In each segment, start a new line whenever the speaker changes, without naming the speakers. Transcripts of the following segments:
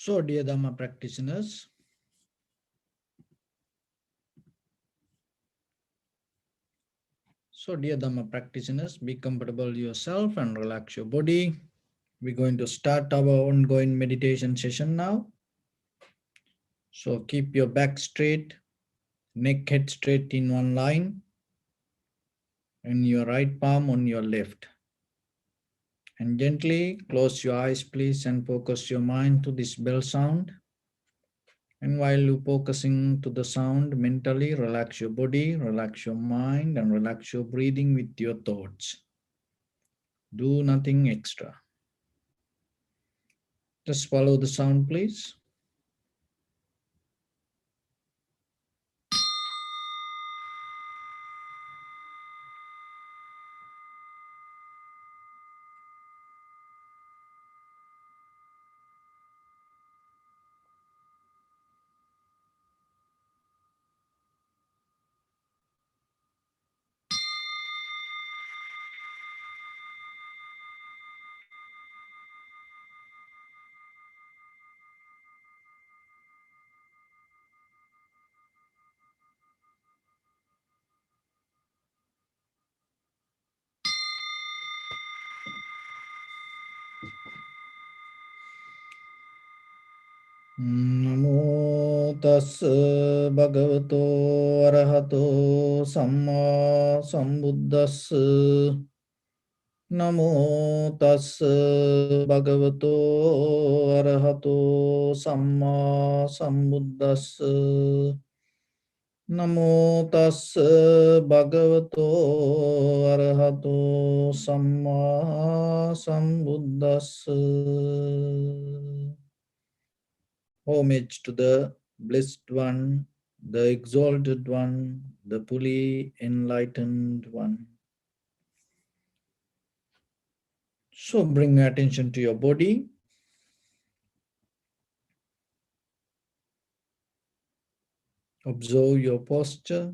So, dear Dhamma practitioners, be comfortable yourself and relax your body. We're going to start our ongoing meditation session now. So keep your back straight, neck head straight in one line, and your right palm on your left. And gently close your eyes, please, and focus your mind to this bell sound. And while you're focusing to the sound, mentally relax your body, relax your mind, and relax your breathing with your thoughts. Do nothing extra. Just follow the sound, please. Namo tassa bhagavato arahato samma sambuddhassa. Namo tassa bhagavato arahato samma sambuddhassa. Namo tassa bhagavato arahato samma sambuddhassa. Homage to the Blessed One, the Exalted One, the fully enlightened One. So bring your attention to your body. Observe your posture.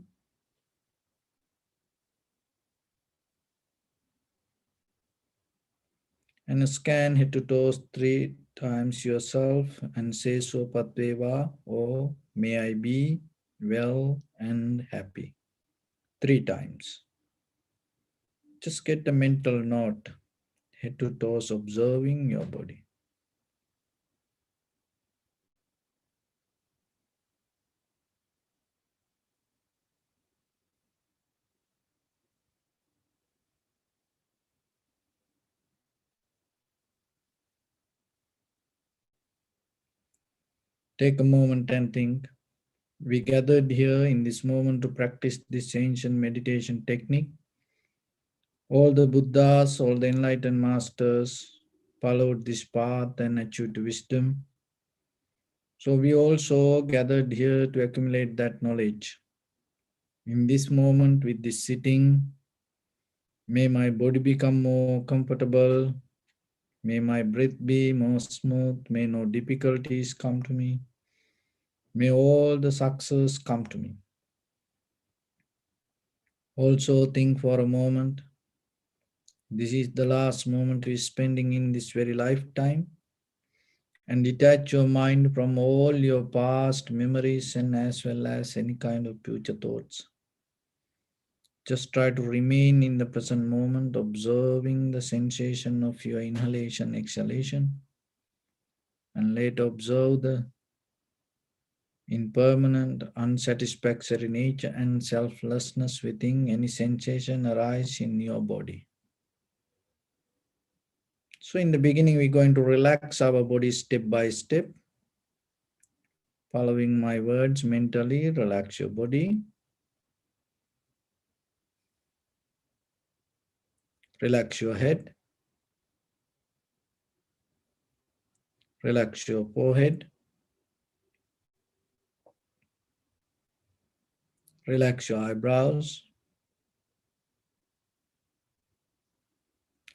And scan head to toes 3 times yourself and say so Pateva, or may I be well and happy. 3 times. Just get a mental note, head to toes, observing your body. Take a moment and think. We gathered here in this moment to practice this ancient meditation technique. All the Buddhas, all the enlightened masters followed this path and achieved wisdom. So we also gathered here to accumulate that knowledge. In this moment with this sitting, may my body become more comfortable. May my breath be more smooth. May no difficulties come to me. May all the success come to me. Also think for a moment. This is the last moment we're spending in this very lifetime. And detach your mind from all your past memories and as well as any kind of future thoughts. Just try to remain in the present moment, observing the sensation of your inhalation, exhalation, and later observe the impermanent, unsatisfactory nature and selflessness within any sensation arise in your body. So in the beginning, we're going to relax our body step by step. Following my words mentally, relax your body. Relax your head. Relax your forehead. Relax your eyebrows.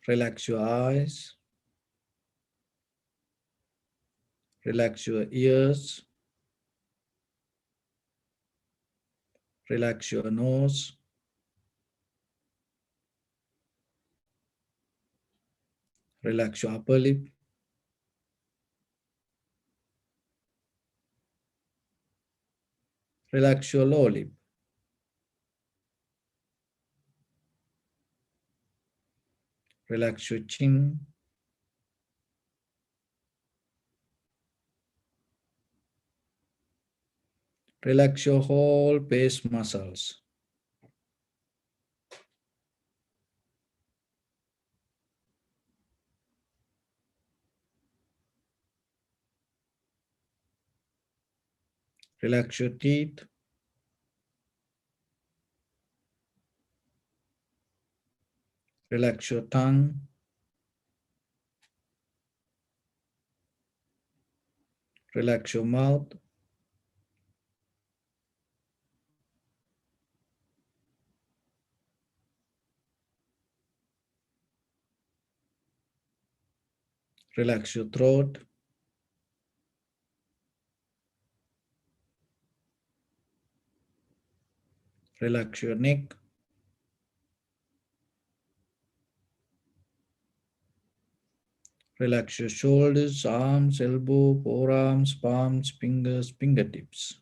Relax your eyes. Relax your ears. Relax your nose. Relax your upper lip. Relax your lower lip. Relax your chin. Relax your whole face muscles. Relax your teeth. Relax your tongue. Relax your mouth. Relax your throat. Relax your neck. Relax your shoulders, arms, elbow, forearms, palms, fingers, fingertips.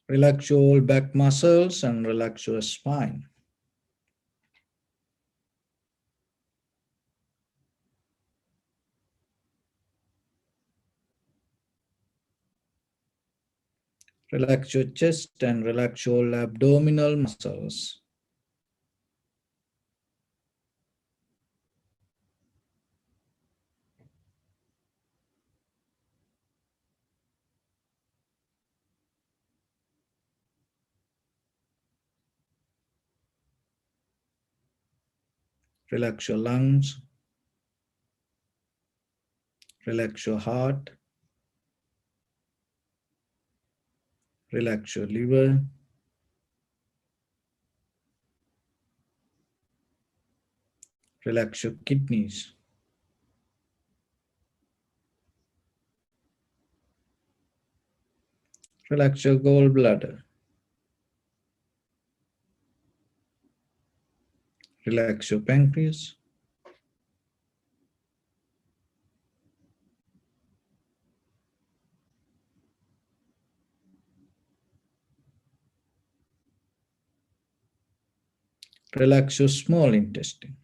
Relax your whole back muscles and relax your spine. Relax your chest and relax your abdominal muscles. Relax your lungs. Relax your heart. Relax your liver. Relax your kidneys. Relax your gallbladder. Relax your pancreas. Relax your small intestine.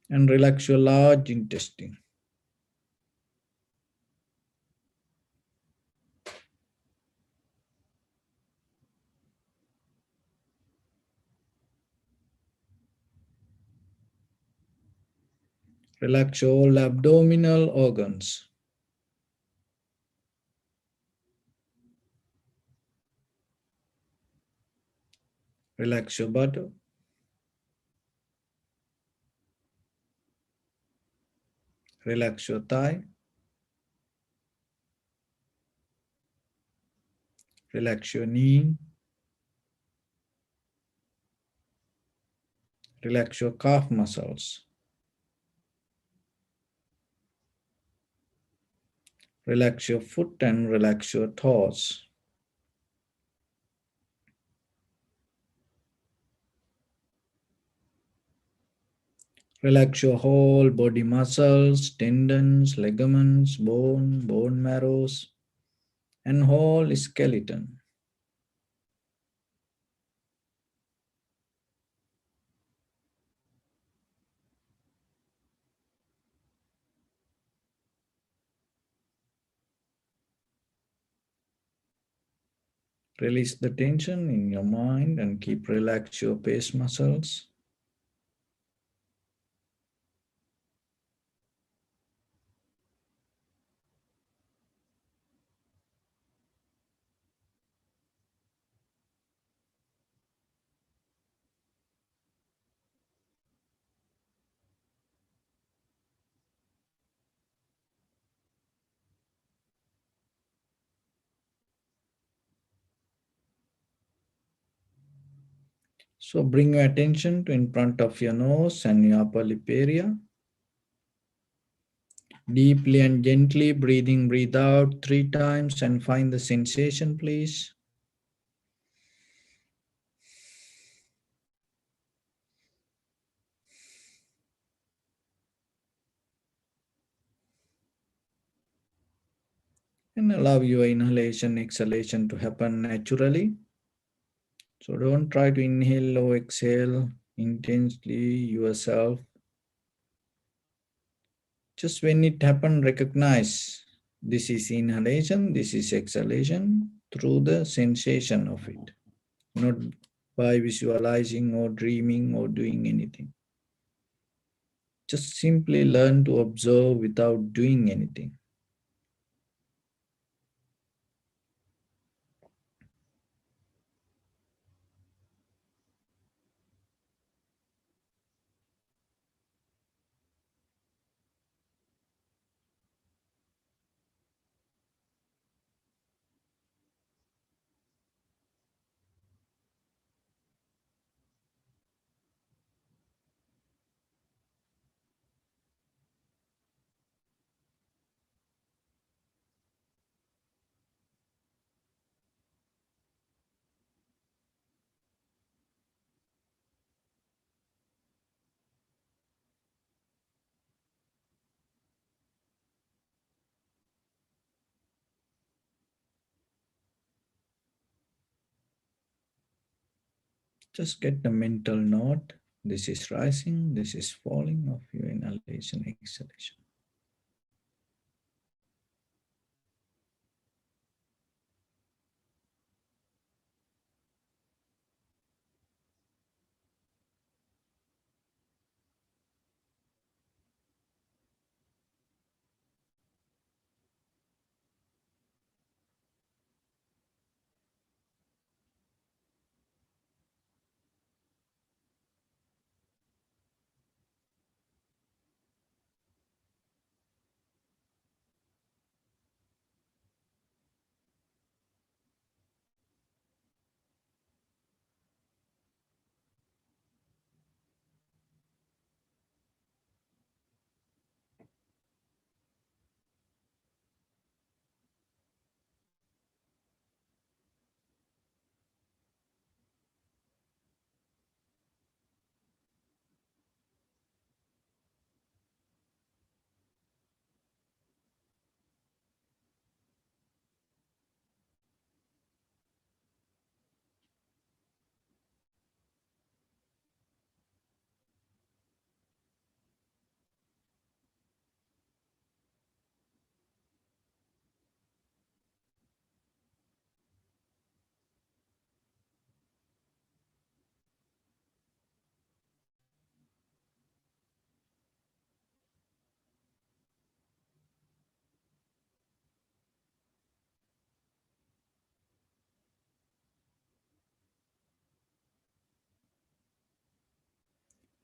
And relax your large intestine. Relax your all abdominal organs. Relax your butt. Relax your thigh. Relax your knee. Relax your calf muscles. Relax your foot and relax your toes. Relax your whole body muscles, tendons, ligaments, bone marrows, and whole skeleton. Release the tension in your mind and keep relax your face muscles. So bring your attention to in front of your nose and your upper lip area. Deeply and gently breathing, breathe out 3 times and find the sensation, please. And allow your inhalation, exhalation to happen naturally. So don't try to inhale or exhale intensely yourself. Just when it happens, recognize this is inhalation, this is exhalation through the sensation of it, not by visualizing or dreaming or doing anything. Just simply learn to observe without doing anything. Just get the mental note. This is rising, this is falling of your inhalation, exhalation.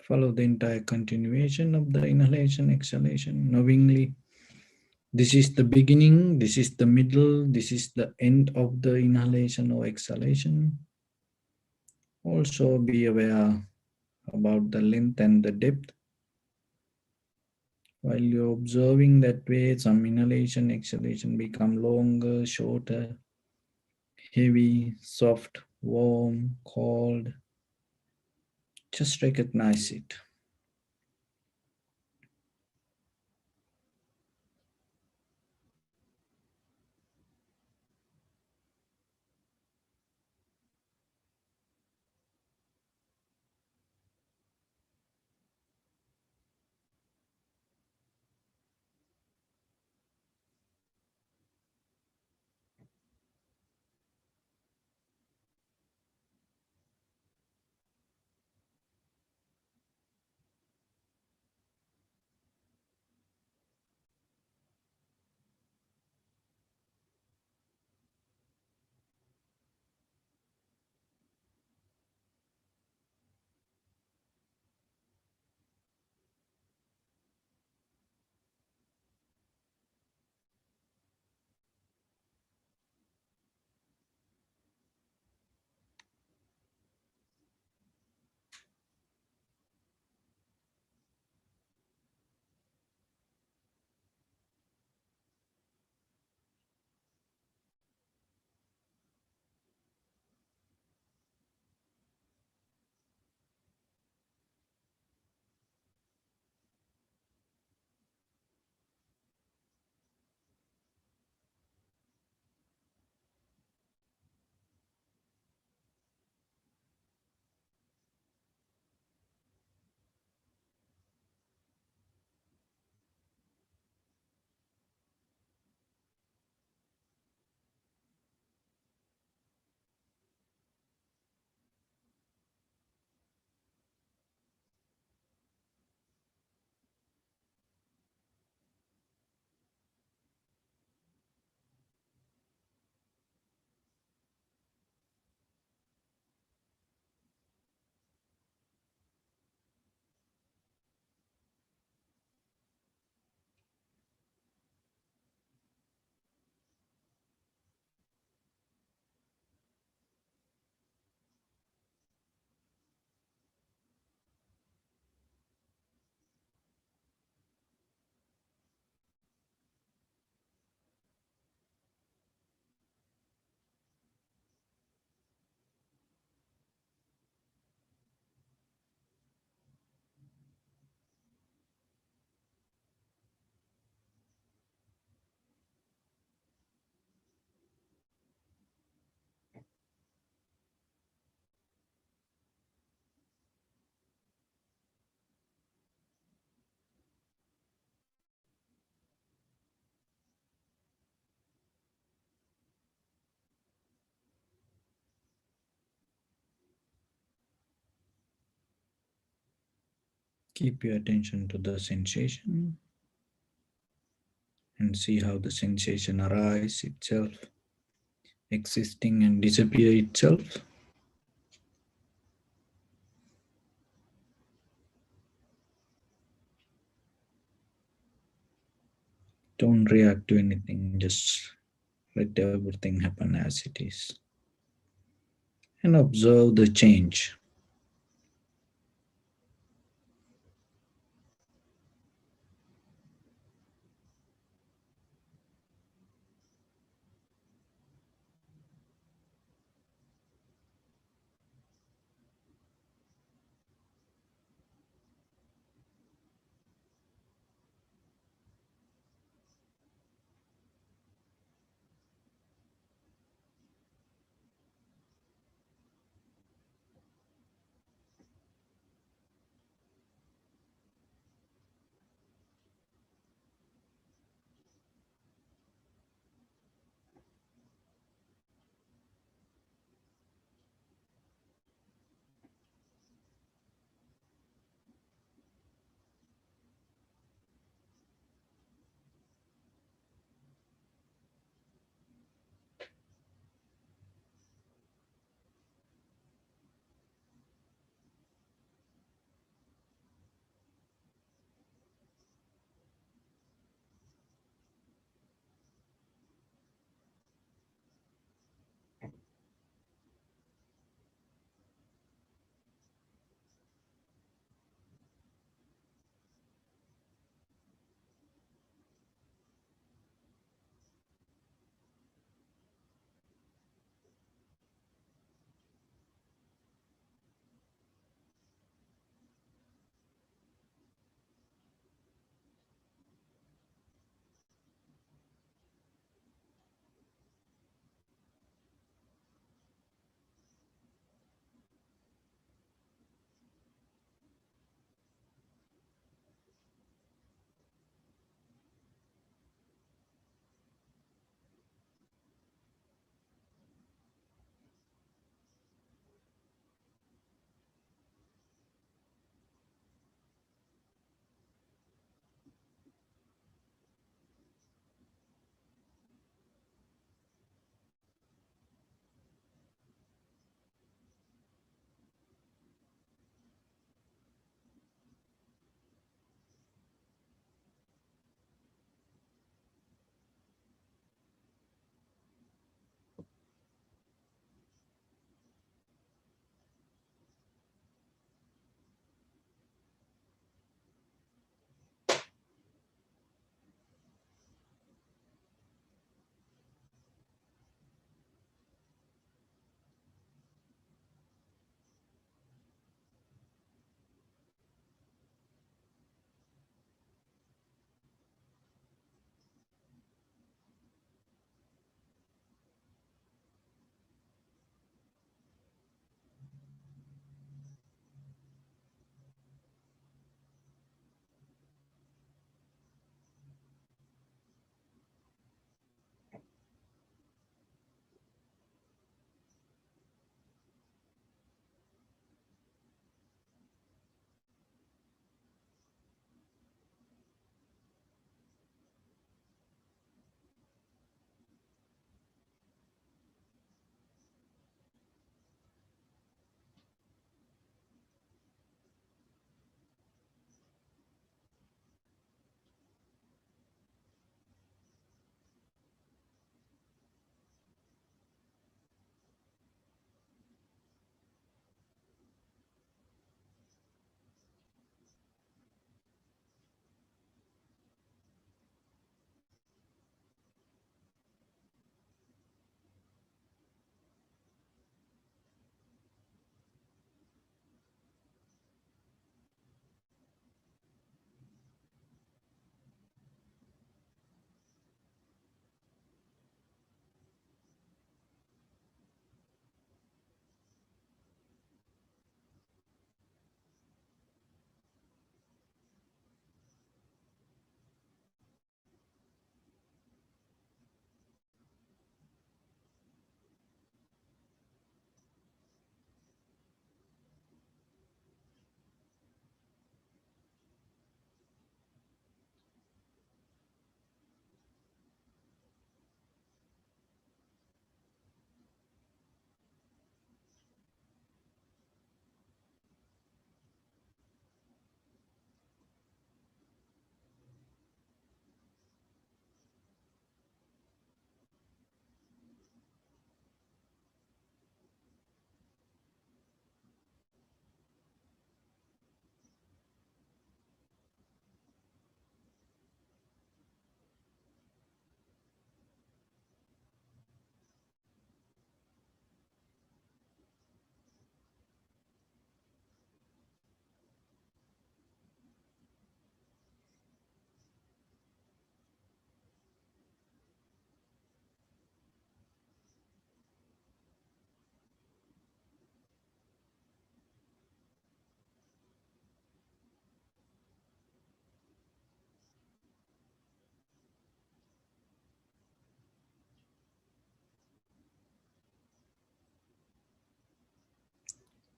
Follow the entire continuation of the inhalation, exhalation, knowingly. This is the beginning, this is the middle, this is the end of the inhalation or exhalation. Also be aware about the length and the depth. While you're observing that way, some inhalation, exhalation become longer, shorter, heavy, soft, warm, cold. Just recognize it. Keep your attention to the sensation and see how the sensation arises itself, existing and disappear itself. Don't react to anything, just let everything happen as it is. And observe the change.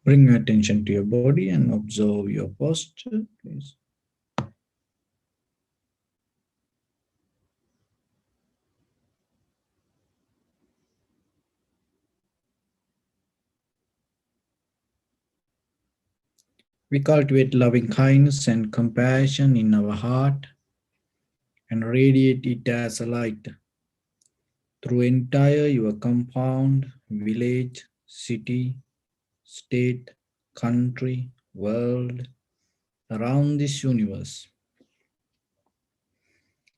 Bring your attention to your body and observe your posture, please. We cultivate loving kindness and compassion in our heart and radiate it as a light through entire your compound, village, city, state, country, world, around this universe.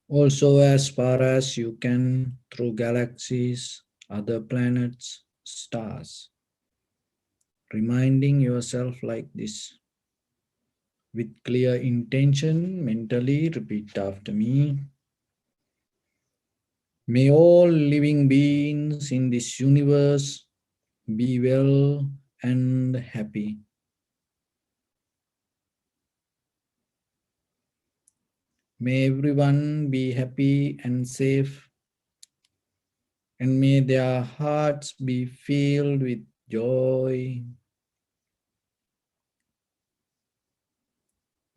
Also, as far as you can, through galaxies, other planets, stars, reminding yourself like this. With clear intention, mentally repeat after me. May all living beings in this universe be well and happy. May everyone be happy and safe, and may their hearts be filled with joy.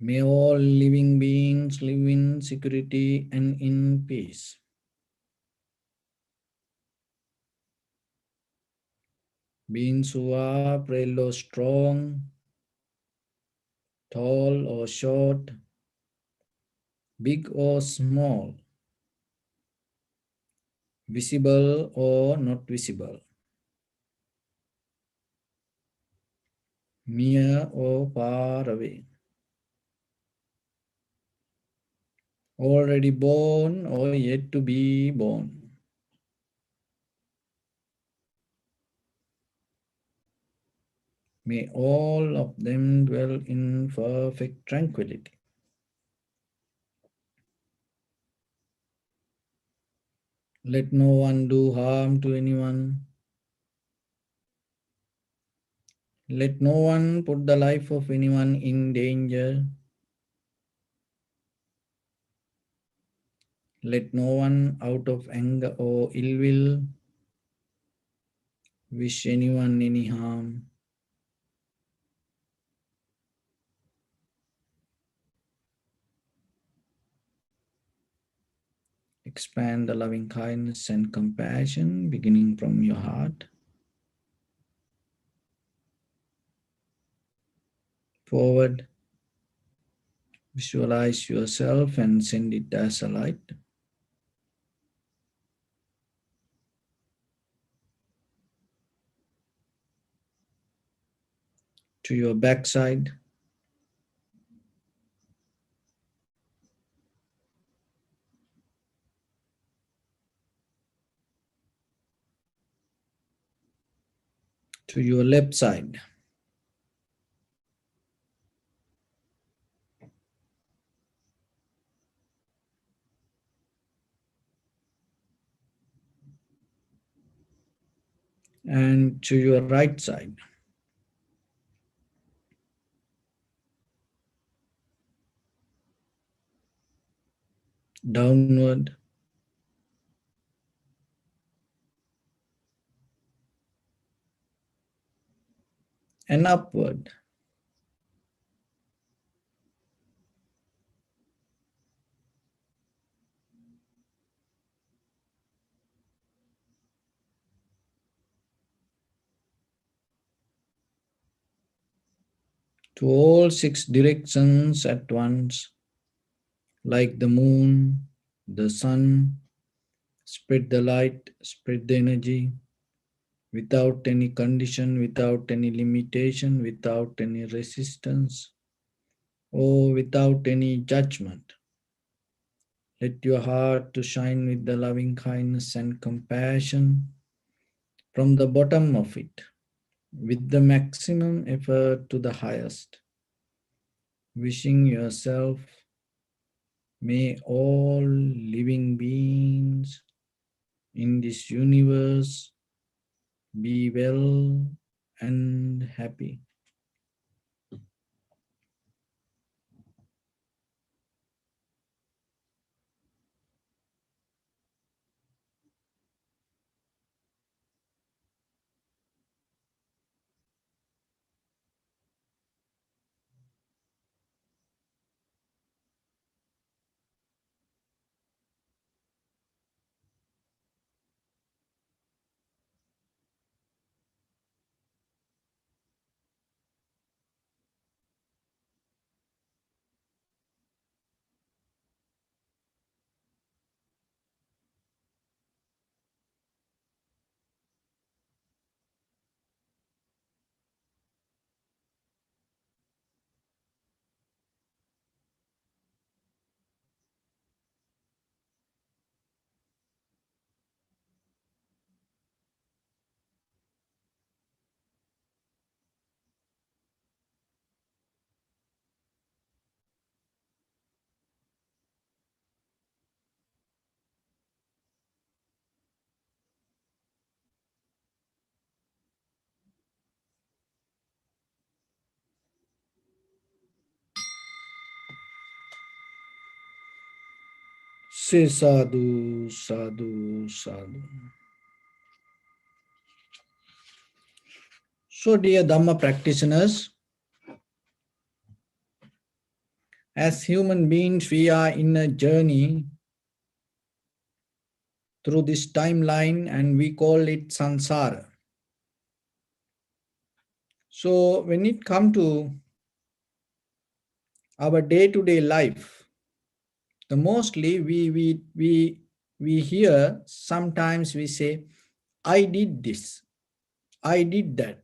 May all living beings live in security and in peace. Beings who are frail or strong, tall or short, big or small, visible or not visible, near or far away, already born or yet to be born. May all of them dwell in perfect tranquility. Let no one do harm to anyone. Let no one put the life of anyone in danger. Let no one, out of anger or ill will, wish anyone any harm. Expand the loving kindness and compassion beginning from your heart forward. Visualize yourself and send it as a light to your backside, to your left side, and to your right side. Downward and upward. To all six directions at once, like the moon, the sun, spread the light, spread the energy, without any condition, without any limitation, without any resistance, or without any judgment. Let your heart to shine with the loving kindness and compassion from the bottom of it, with the maximum effort to the highest. Wishing yourself, may all living beings in this universe be well and happy. Say sadhu, sadhu, sadhu. So, dear Dhamma practitioners, as human beings, we are in a journey through this timeline and we call it sansara. So, when it comes to our day-to-day life, the mostly we hear, sometimes we say, I did this, I did that.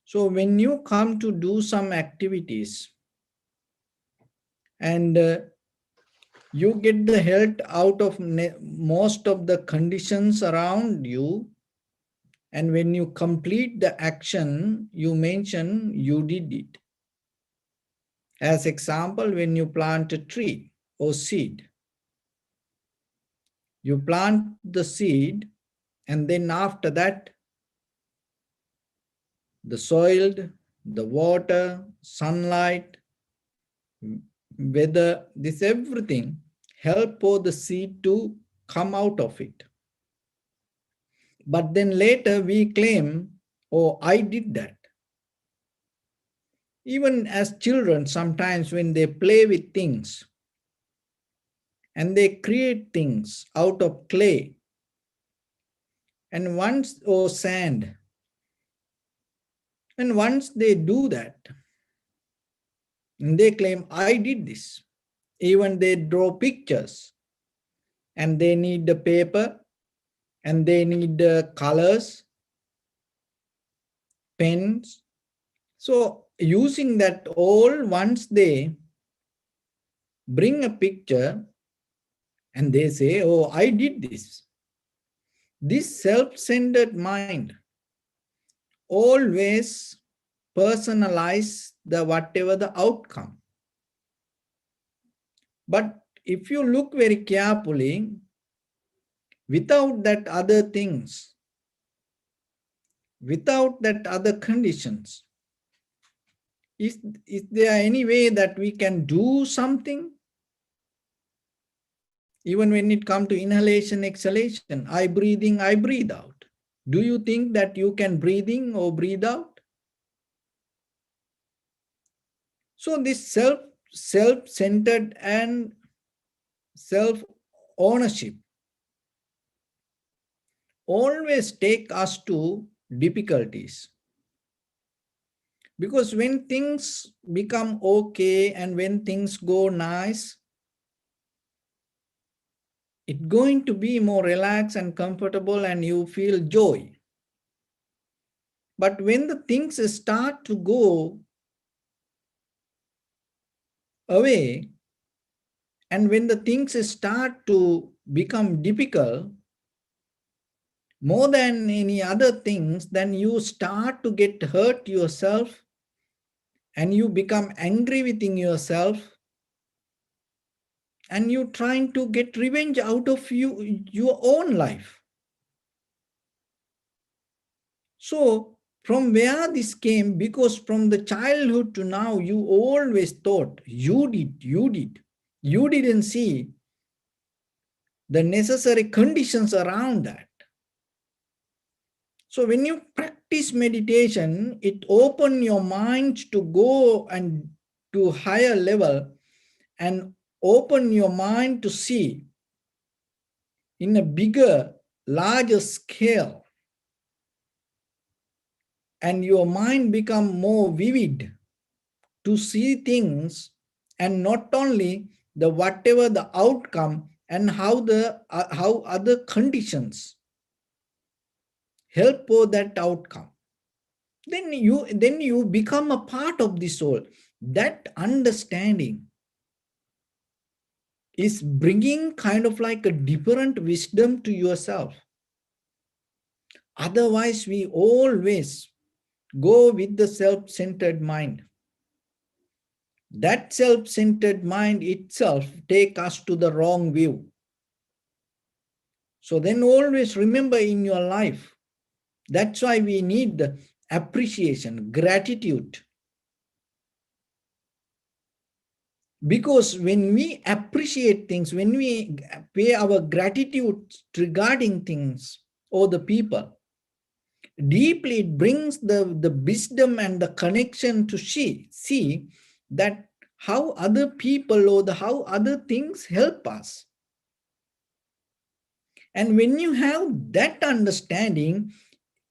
So when you come to do some activities and you get the health out of most of the conditions around you, and when you complete the action, you mention you did it. As example, when you plant a tree or seed, you plant the seed, and then after that, the soil, the water, sunlight, weather, this everything help for the seed to come out of it. But then later we claim, oh, I did that. Even as children, sometimes when they play with things and they create things out of clay and once or sand, and once they do that, and they claim, I did this. Even they draw pictures and they need the paper and they need the colors, pens. So using that all, once they bring a picture and they say, oh, I did this. This self-centered mind always personalize the whatever the outcome. But if you look very carefully, without that other things, without that other conditions, is there any way that we can do something? Even when it comes to inhalation, exhalation, I breathe in, I breathe out. Do you think that you can breathe in or breathe out? So this self-centered and self-ownership always take us to difficulties. Because when things become okay and when things go nice, it's going to be more relaxed and comfortable and you feel joy. But when the things start to go away, and when the things start to become difficult, more than any other things, then you start to get hurt yourself and you become angry within yourself and you trying to get revenge out of your own life. So from where this came, because from the childhood to now, you always thought you didn't see the necessary conditions around that. So when you practice meditation, it opens your mind to go and to higher level and open your mind to see in a bigger, larger scale. And your mind become more vivid to see things, and not only the whatever the outcome and how other conditions help for that outcome. Then you become a part of the soul. That understanding is bringing kind of like a different wisdom to yourself. Otherwise, we always go with the self-centered mind. That self-centered mind itself take us to the wrong view. So then always remember in your life, that's why we need appreciation, gratitude. Because when we appreciate things, when we pay our gratitude regarding things or the people, deeply it brings the wisdom and the connection to see that how other people or how other things help us. And when you have that understanding,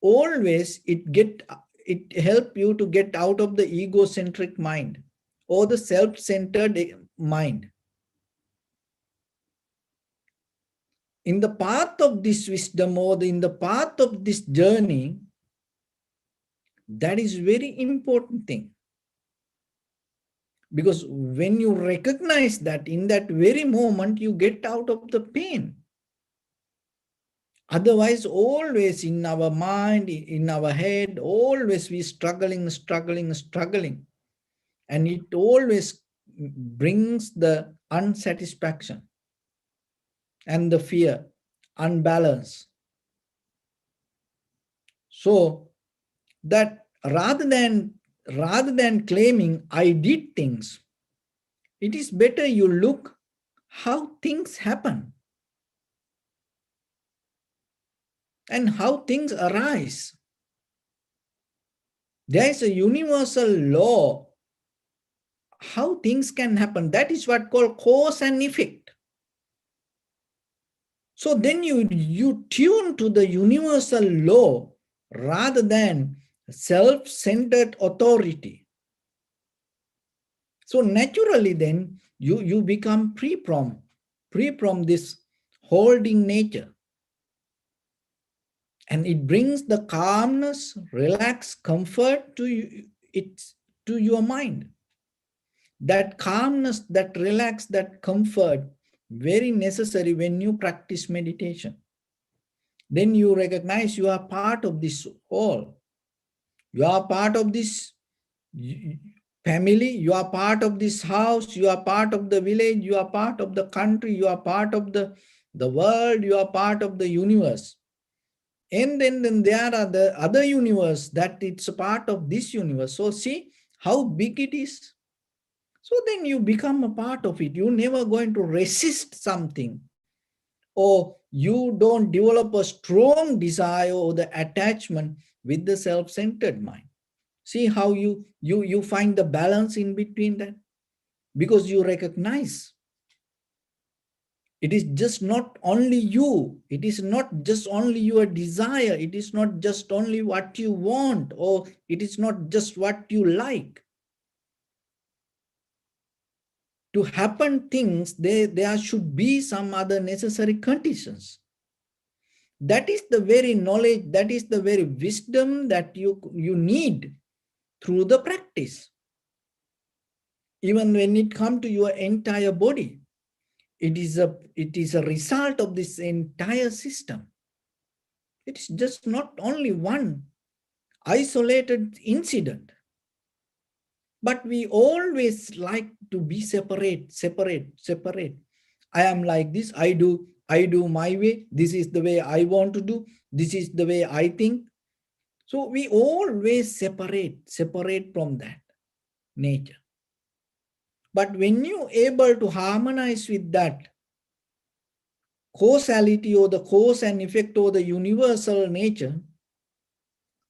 always it help you to get out of the egocentric mind or the self-centered mind. In the path of this wisdom or in the path of this journey, that is very important thing. Because when you recognize that, in that very moment, you get out of the pain. Otherwise, always in our mind, in our head, always we struggling. And it always brings the unsatisfaction and the fear, unbalance. So that rather than claiming I did things, it is better you look how things happen and how things arise. There is a universal law how things can happen. That is what called cause and effect. So then you tune to the universal law rather than self-centered authority. So naturally then you become free from this holding nature. And it brings the calmness, relaxed comfort to your mind. That calmness, that relax, that comfort, very necessary when you practice meditation. Then you recognize you are part of this all. You are part of this family, you are part of this house, you are part of the village, you are part of the country, you are part of the world, you are part of the universe. And then there are the other universe that it's a part of this universe. So see how big it is. So then you become a part of it. You're never going to resist something, or you don't develop a strong desire or the attachment with the self-centered mind. See how you find the balance in between that, because you recognize it is just not only you. It is not just only your desire. It is not just only what you want, or it is not just what you like. To happen things, there should be some other necessary conditions. That is the very knowledge, that is the very wisdom that you need through the practice. Even when it comes to your entire body, it is a result of this entire system. It is just not only one isolated incident. But we always like to be separate. I am like this, I do my way. This is the way I want to do. This is the way I think. So we always separate from that nature. But when you're able to harmonize with that causality or the cause and effect or the universal nature,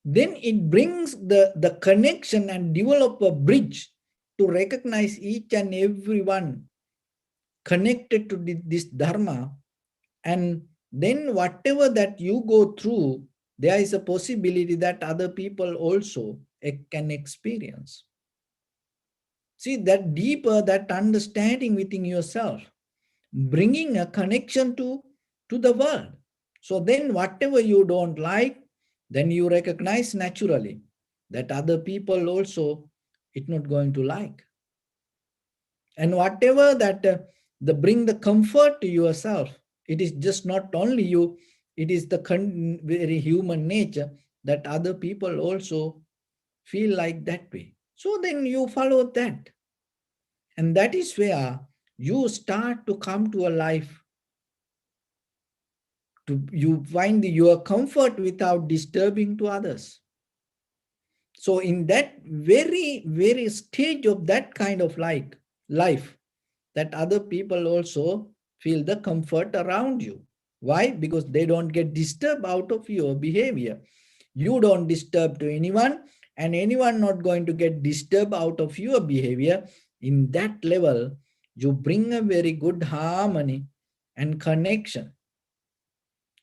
then it brings the connection and develop a bridge to recognize each and every one connected to this Dharma. And then whatever that you go through, there is a possibility that other people also can experience. See, that deeper, that understanding within yourself, bringing a connection to the world. So then whatever you don't like, then you recognize naturally that other people also it's not going to like. And whatever that the bring the comfort to yourself, it is just not only you, it is the very human nature that other people also feel like that way. So then you follow that. And that is where you start to come to a life. You find your comfort without disturbing to others. So in that very stage of that kind of life, that other people also feel the comfort around you. Why? Because they don't get disturbed out of your behavior. You don't disturb to anyone, and anyone not going to get disturbed out of your behavior. In that level, you bring a very good harmony and connection.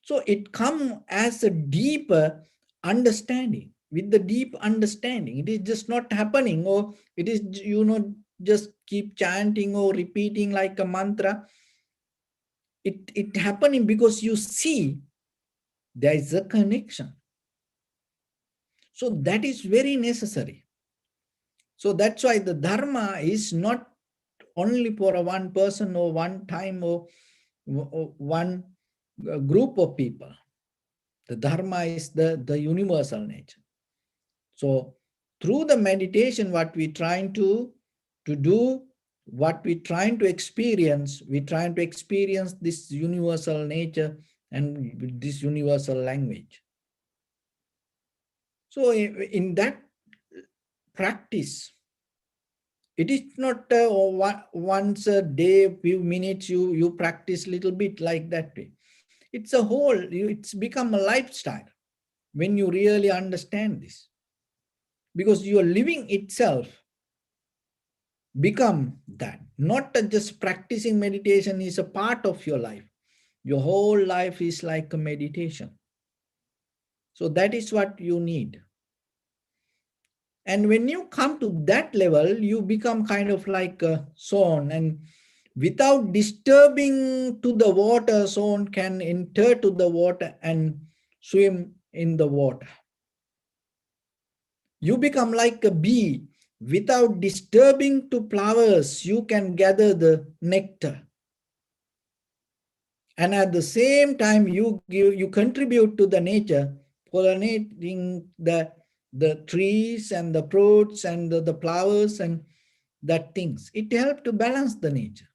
So it comes as a deeper understanding. With the deep understanding, it is just not happening, or it is, just keep chanting or repeating like a mantra. It happening because you see there is a connection. So that is very necessary. So that's why the Dharma is not only for a one person or one time or one group of people. The Dharma is the universal nature. So through the meditation, what we're trying to do, what we're trying to experience, we're trying to experience this universal nature and this universal language. So in that practice, it is not once a day, few minutes you practice little bit like that way. It's a whole, it's become a lifestyle when you really understand this. Because your living itself become that. Not just practicing meditation is a part of your life. Your whole life is like a meditation. So that is what you need. And when you come to that level, you become kind of like a swan, and without disturbing to the water, swan can enter to the water and swim in the water. You become like a bee. Without disturbing to flowers, you can gather the nectar. And at the same time, you contribute to the nature, pollinating the trees and the fruits and the flowers and that things. It helps to balance the nature.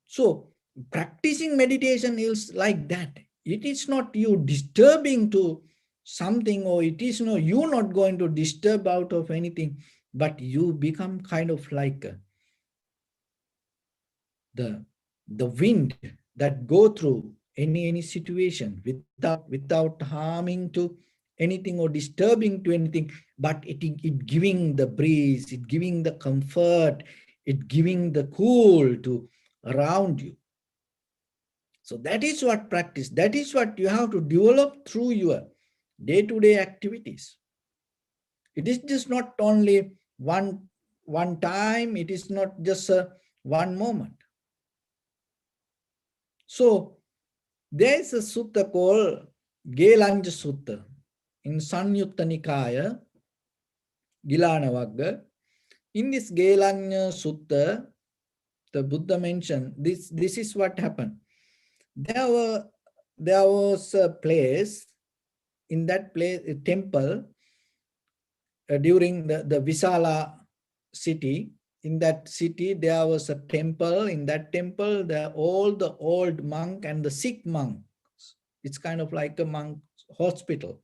So practicing meditation is like that. It is not you disturbing to something, or it is no, you're not going to disturb out of anything, but you become kind of like the wind that go through any situation without harming to anything or disturbing to anything, but it giving the breeze, it giving the comfort, it giving the cool to around you. So that is what practice, that is what you have to develop through your day-to-day activities. It is just not only one time, it is not just a one moment. So there is a sutta called Gelanja Sutta in Sanyutta Nikaya, Gilana Vagga. In this Gelanya Sutta, the Buddha mentioned this is what happened. There was a place, in that place, a temple, during the Visala city. In that city, there was a temple. In that temple, all the old monk and the sick monks. It's kind of like a monk hospital.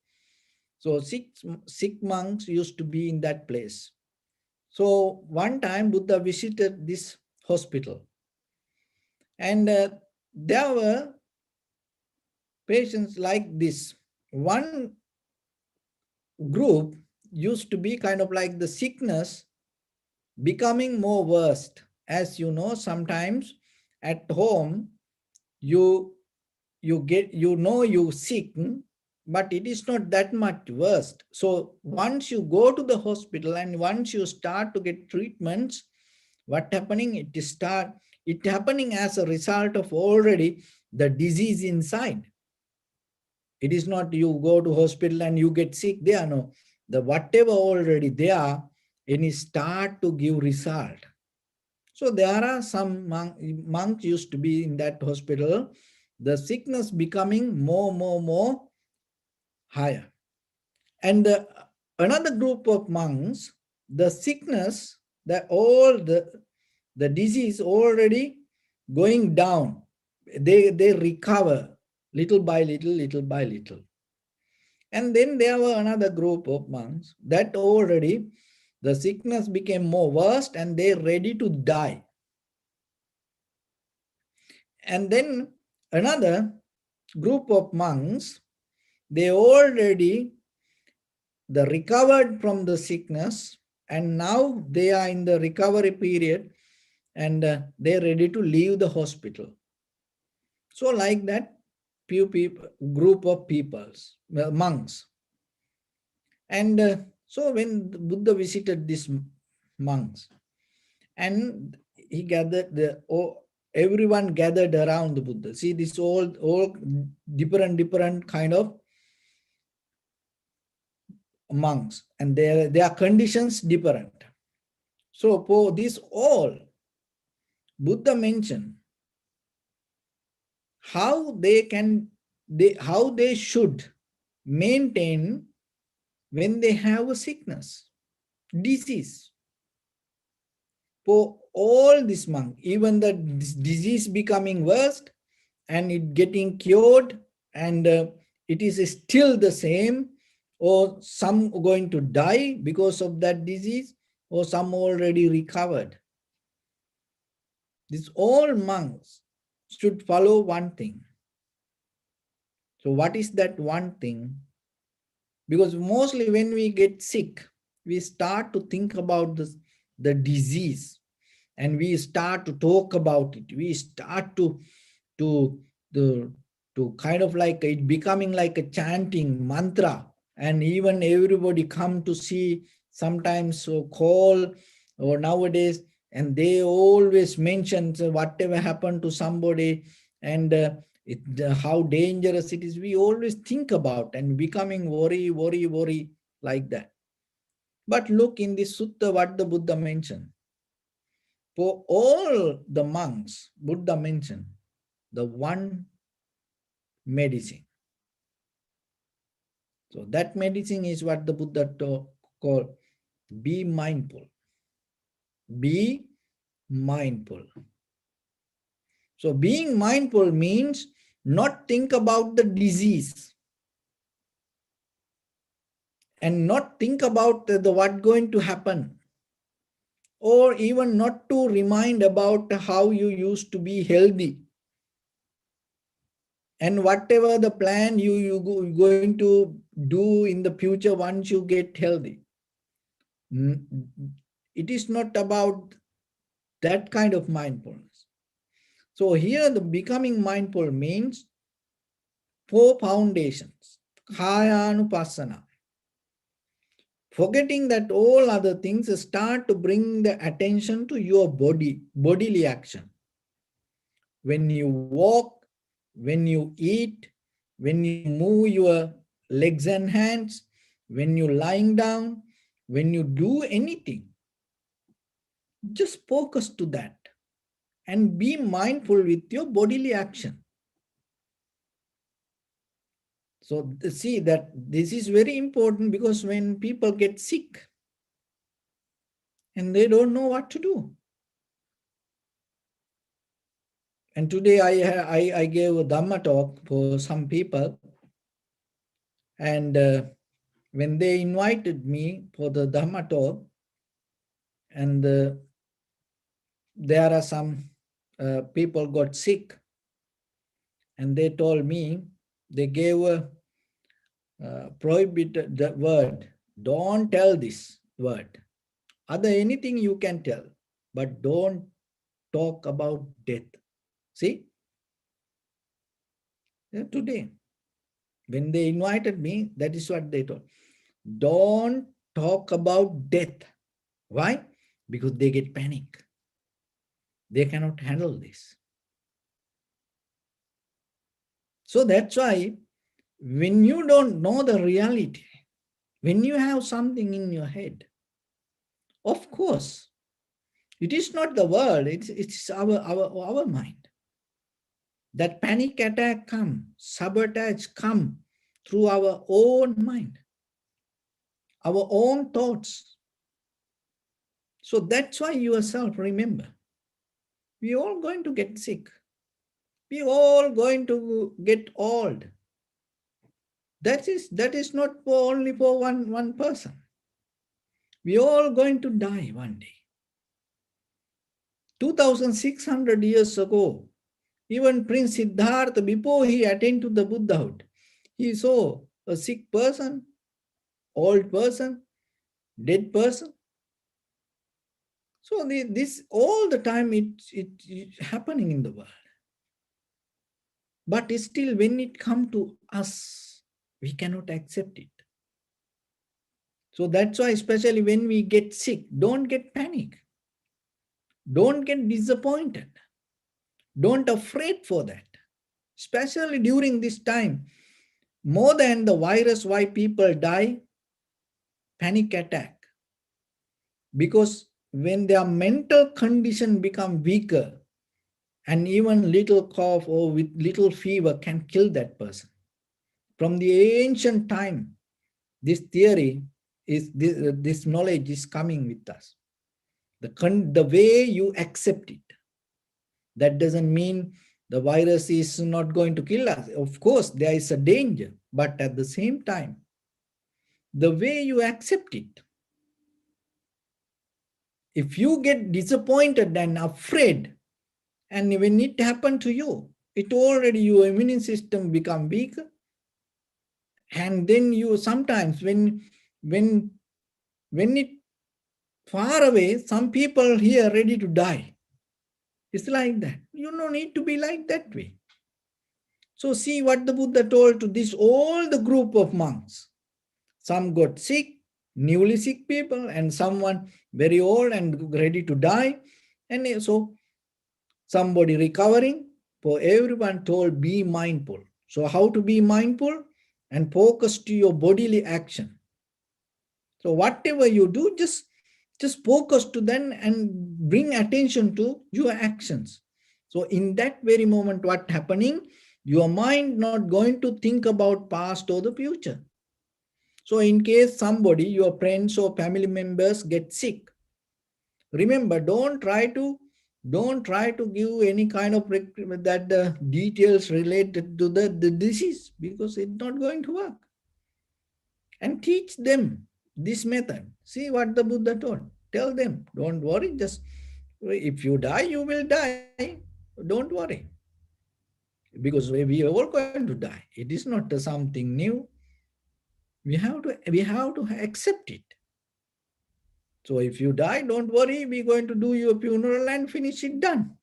So sick monks used to be in that place. So one time Buddha visited this hospital, and there were patients like this. One group used to be kind of like the sickness becoming more worse. As you know, sometimes at home you get, you sick, but it is not that much worse. So once you go to the hospital and once you start to get treatments, what happening, it happening as a result of already the disease inside. It is not you go to hospital and you get sick there. No, the whatever already there, and it start to give result. So there are some monks used to be in that hospital. The sickness becoming more higher. And another group of monks, the sickness, the disease already going down. They recover little by little. And then there were another group of monks that already the sickness became more worse and they're ready to die. And then another group of monks, they already recovered from the sickness, and now they are in the recovery period, and they're ready to leave the hospital. So like that, few people, group of peoples, monks. And so when the Buddha visited these monks, and he gathered everyone gathered around the Buddha. See, this all different kind of monks, and their conditions different. So for this all, Buddha mentioned how how they should maintain when they have a sickness, disease. For all this monk, even the disease becoming worse and it getting cured, and it is still the same, or some going to die because of that disease, or some already recovered. These all monks should follow one thing. So what is that one thing? Because mostly when we get sick, we start to think about the disease, and we start to talk about it. We start to the to kind of like it becoming like a chanting mantra, and even everybody come to see, sometimes so call or nowadays, and they always mention whatever happened to somebody, and how dangerous it is. We always think about and becoming worry like that. But look in this sutta what the Buddha mentioned. For all the monks, Buddha mentioned the one medicine. So that medicine is what the Buddha called be mindful. Be mindful. So being mindful means not think about the disease, and not think about the what going to happen, or even not to remind about how you used to be healthy, and whatever the plan you going to do in the future once you get healthy. It is not about that kind of mindfulness. So here the becoming mindful means four foundations. Kayanupassana. Forgetting that all other things, start to bring the attention to your bodily action. When you walk, when you eat, when you move your legs and hands, when you're lying down, when you do anything, just focus to that and be mindful with your bodily action. So see that this is very important, because when people get sick and they don't know what to do. And today I gave a Dhamma talk for some people, and when they invited me for the Dhamma talk, and there are some people got sick, and they told me, they gave a prohibited the word, don't tell this word. Other anything you can tell, but don't talk about death. See, today, when they invited me, that is what they told. Don't talk about death. Why? Because they get panic. They cannot handle this. So that's why when you don't know the reality, when you have something in your head, of course, it is not the world, it's our mind. That panic attack come, sabotage come through our own mind, our own thoughts. So that's why yourself remember, we all going to get sick. We all going to get old. That is not for only for one person. We all going to die one day. 2,600 years ago, Even Prince Siddhartha, before he attained to the Buddhahood, he saw a sick person, old person, dead person. So this all the time it's happening in the world. But still, when it comes to us, we cannot accept it. So that's why, especially when we get sick, don't get panic. Don't get disappointed. Don't afraid for that. Especially during this time, more than the virus, why people die, panic attack. Because when their mental condition become weaker, and even little cough or with little fever can kill that person. From the ancient time, this theory is this knowledge is coming with us. The way you accept it, that doesn't mean the virus is not going to kill us. Of course, there is a danger, but at the same time, the way you accept it, if you get disappointed and afraid, and when it happened to you, it already your immune system become weak, and then you sometimes when when it far away, some people here ready to die. It's like that. You don't need to be like that way. So see what the Buddha told to this all the group of monks. Some got sick, newly sick people, and someone very old and ready to die. And so somebody recovering. For everyone told be mindful. So how to be mindful? And focus to your bodily action. So whatever you do, just focus to them and bring attention to your actions. So in that very moment, what happening? Your mind not going to think about past or the future. So in case somebody, your friends or family members get sick, remember, don't try to give any kind of that details related to the disease, because it's not going to work. And teach them this method. See what the Buddha told. Tell them, don't worry, just if you die, you will die. Don't worry. Because we are all going to die. It is not something new. We have to accept it. So if you die, don't worry, we're going to do your funeral and finish it done.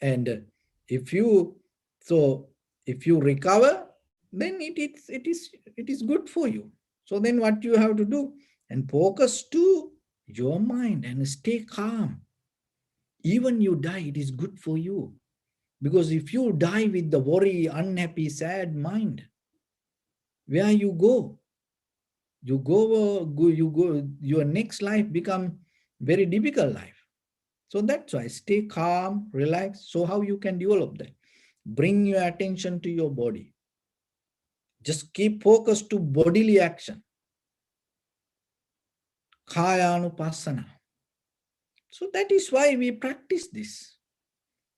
And if you so if you recover, then it is good for you. So then what you have to do? And focus to your mind and stay calm. Even you die, it is good for you. Because if you die with the worry, unhappy, sad mind, where you go? Your next life become very difficult life. So that's why stay calm, relax. So how you can develop that? Bring your attention to your body. Just keep focus to bodily action. Kaya anupassana. So that is why we practice this.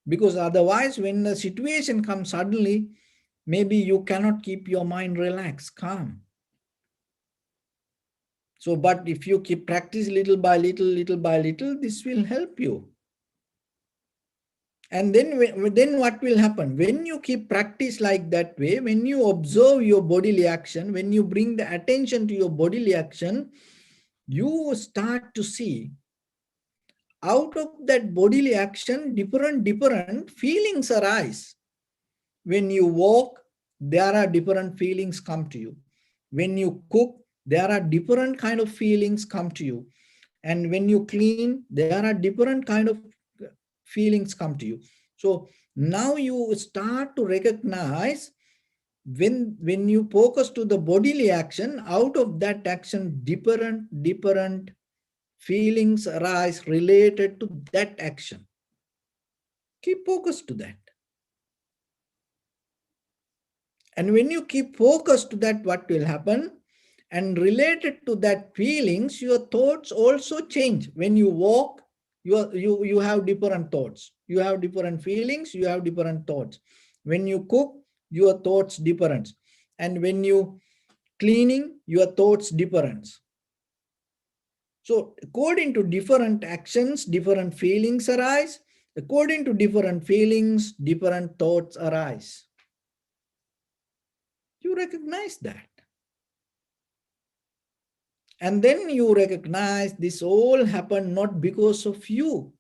Because otherwise, when the situation comes suddenly, maybe you cannot keep your mind relaxed, calm. So, but if you keep practice little by little, this will help you. And then what will happen? When you keep practice like that way, when you observe your bodily action, when you bring the attention to your bodily action, you start to see out of that bodily action, different feelings arise. When you walk, there are different feelings come to you. When you cook, there are different kind of feelings come to you. And when you clean, there are different kind of feelings come to you. So now you start to recognize when you focus to the bodily action, out of that action, different feelings arise related to that action. Keep focus to that. And when you keep focus to that, what will happen? And related to that feelings, your thoughts also change. When you walk, you have different thoughts. You have different feelings, you have different thoughts. When you cook, your thoughts different. And when you cleaning, your thoughts different. So according to different actions, different feelings arise. According to different feelings, different thoughts arise. You recognize that. And then you recognize this all happened not because of you.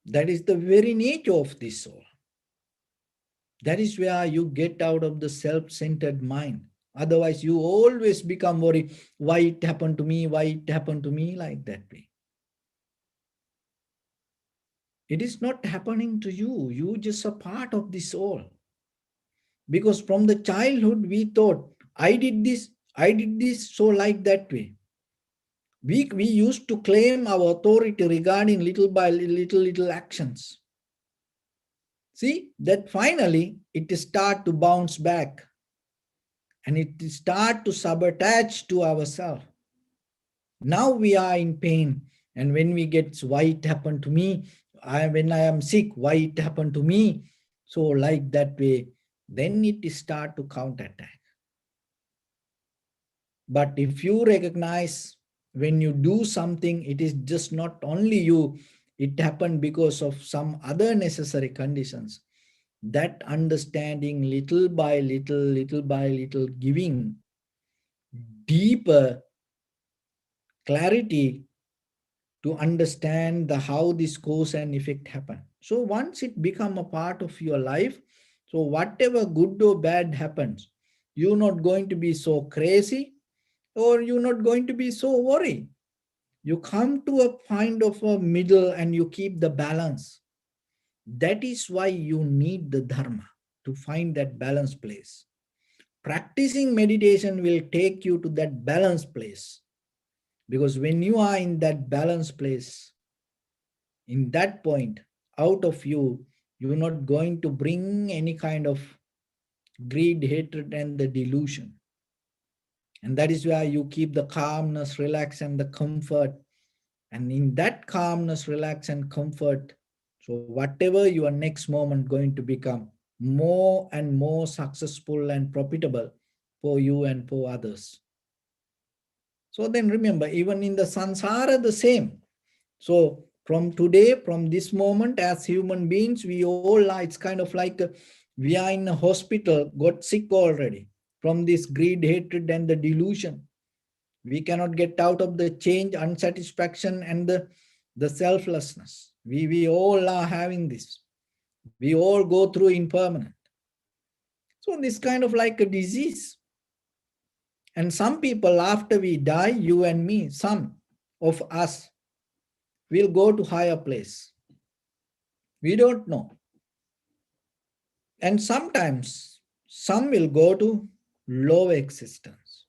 That is the very nature of this soul. That is where you get out of the self-centered mind. Otherwise, you always become worried, why it happened to me, why it happened to me, like that way. It is not happening to you. You just a part of this all. Because from the childhood, we thought, I did this, so like that way. We used to claim our authority regarding little by little actions. See, that finally it start to bounce back and it start to sabotage to ourselves. Now we are in pain, and when we get why it happened to me, when I am sick, why it happened to me, so like that way, then it start to counterattack. But if you recognize when you do something, it is just not only you, it happened because of some other necessary conditions. That understanding little by little, giving deeper clarity to understand the how this cause and effect happen. So once it become a part of your life, so whatever good or bad happens, you're not going to be so crazy or you're not going to be so worried. You come to a point of a middle and you keep the balance. That is why you need the Dharma to find that balanced place. Practicing meditation will take you to that balanced place. Because when you are in that balanced place, in that point, out of you, you're not going to bring any kind of greed, hatred, and the delusion. And that is why you keep the calmness, relax, and the comfort. And in that calmness, relax, and comfort, so whatever your next moment going to become more and more successful and profitable for you and for others. So then remember, even in the samsara, the same. So from today, from this moment, as human beings, we all are, it's kind of like we are in a hospital, got sick already from this greed, hatred, and the delusion. We cannot get out of the change, unsatisfaction, and the selflessness. We all are having this. We all go through impermanent. So this kind of like a disease. And some people, after we die, you and me, some of us will go to higher place. We don't know. And sometimes some will go to low existence.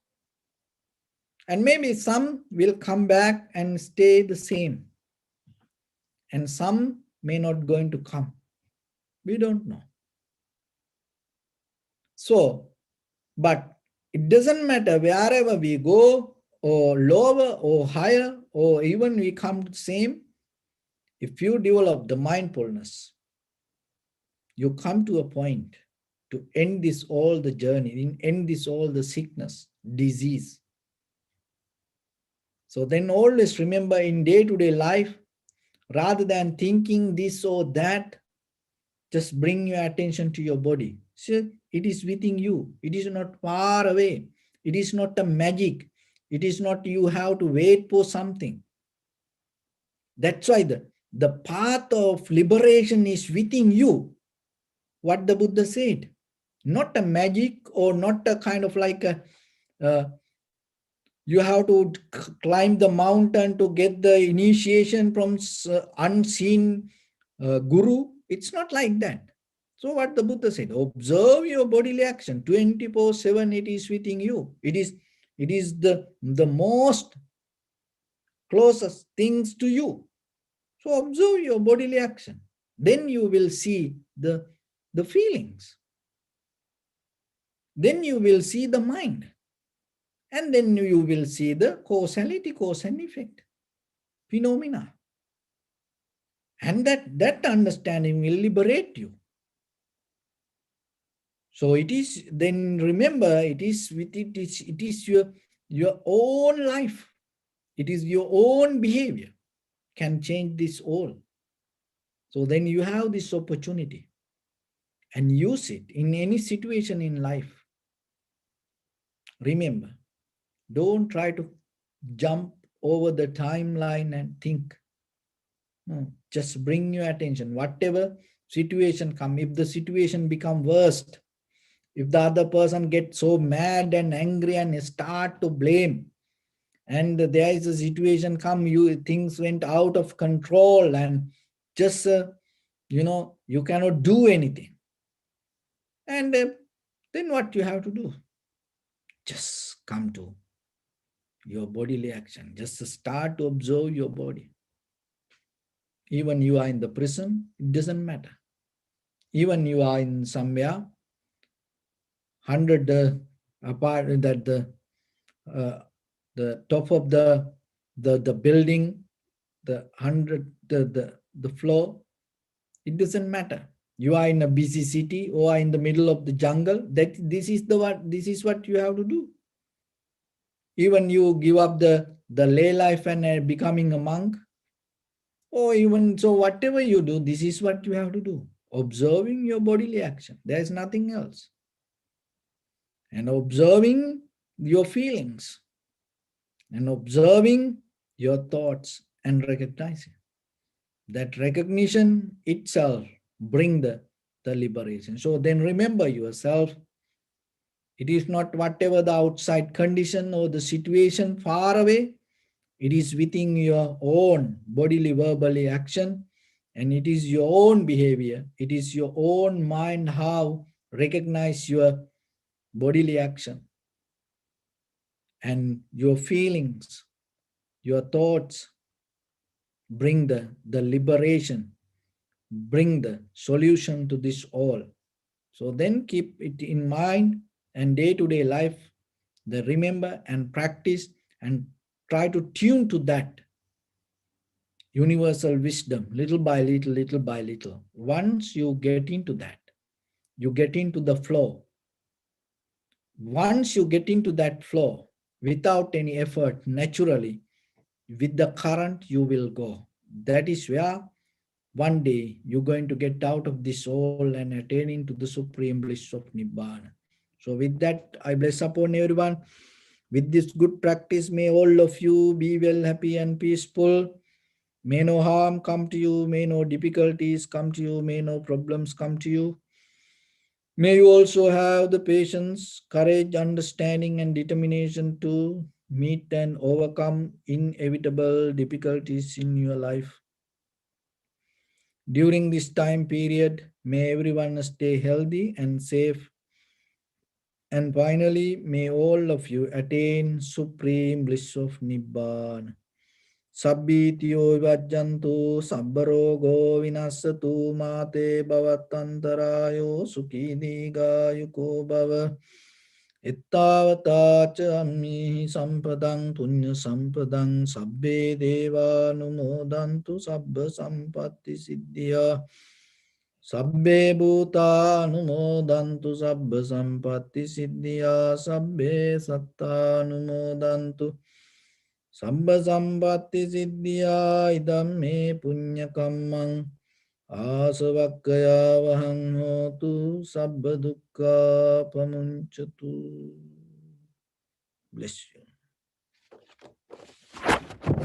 And maybe some will come back and stay the same. And some may not going to come. We don't know. So, but it doesn't matter wherever we go, or lower or higher, or even we come to the same, if you develop the mindfulness, you come to a point to end this all the journey, end this all the sickness, disease. So then always remember in day-to-day life, rather than thinking this or that, just bring your attention to your body. See, it is within you. It is not far away. It is not a magic. It is not you have to wait for something. That's why the path of liberation is within you. What the Buddha said. Not a magic or not a kind of like a, you have to climb the mountain to get the initiation from unseen guru. It's not like that. So what the Buddha said, observe your bodily action 24/7, it is within you. It is the most closest things to you. So observe your bodily action. Then you will see the feelings. Then you will see the mind. And then you will see the causality, cause and effect, phenomena. And that understanding will liberate you. So it is, then remember, it is your own life. It is your own behavior. can change this all. So then you have this opportunity and use it in any situation in life. Remember, don't try to jump over the timeline and think. No, just bring your attention. Whatever situation come, if the situation become worst, if the other person gets so mad and angry and start to blame, and there is a situation come, you things went out of control and just you cannot do anything, and then what you have to do? Just come to your bodily action. Just start to observe your body. Even you are in the prison, it doesn't matter. Even you are in somewhere 100 apart, that uh, the top of the building, the 100 the floor, it doesn't matter. You are in a busy city or are in the middle of the jungle, that this is what you have to do. Even you give up the lay life and becoming a monk, or even so, whatever you do, this is what you have to do. Observing your bodily action, there is nothing else. And observing your feelings, and observing your thoughts, and recognizing that recognition itself bring the liberation. So then remember yourself. It is not whatever the outside condition or the situation far away. It is within your own bodily, verbally action, and it is your own behavior. It is your own mind how recognize your bodily action and your feelings, your thoughts bring the liberation, bring the solution to this all. So then keep it in mind, and day-to-day life, they remember and practice and try to tune to that universal wisdom little by little, little by little. Once you get into that, you get into the flow. Once you get into that flow without any effort, naturally, with the current, you will go. That is where one day you're going to get out of this all and attain into the supreme bliss of Nibbana. So, with that, I bless upon everyone. With this good practice, may all of you be well, happy, and peaceful. May no harm come to you, may no difficulties come to you, may no problems come to you. May you also have the patience, courage, understanding, and determination to meet and overcome inevitable difficulties in your life. During this time period, may everyone stay healthy and safe. And finally, may all of you attain supreme bliss of Nibbana. Sabbitiyo vajjantu sabbarogo vinasatu mate bhavatantarayo sukhi digayuko bhava. Ittavata ca ammihi sampadang punya sampadang sabbe deva numodantu sabba sampatti siddhya. Sabbe bhuta numodantu sabba sampatti siddhya. Sabbe satta numodantu Sambha Sampatti Siddhya idam me punya kammang asavakkaya vahang hotu sabba dukkha pamunchatu. Bless you.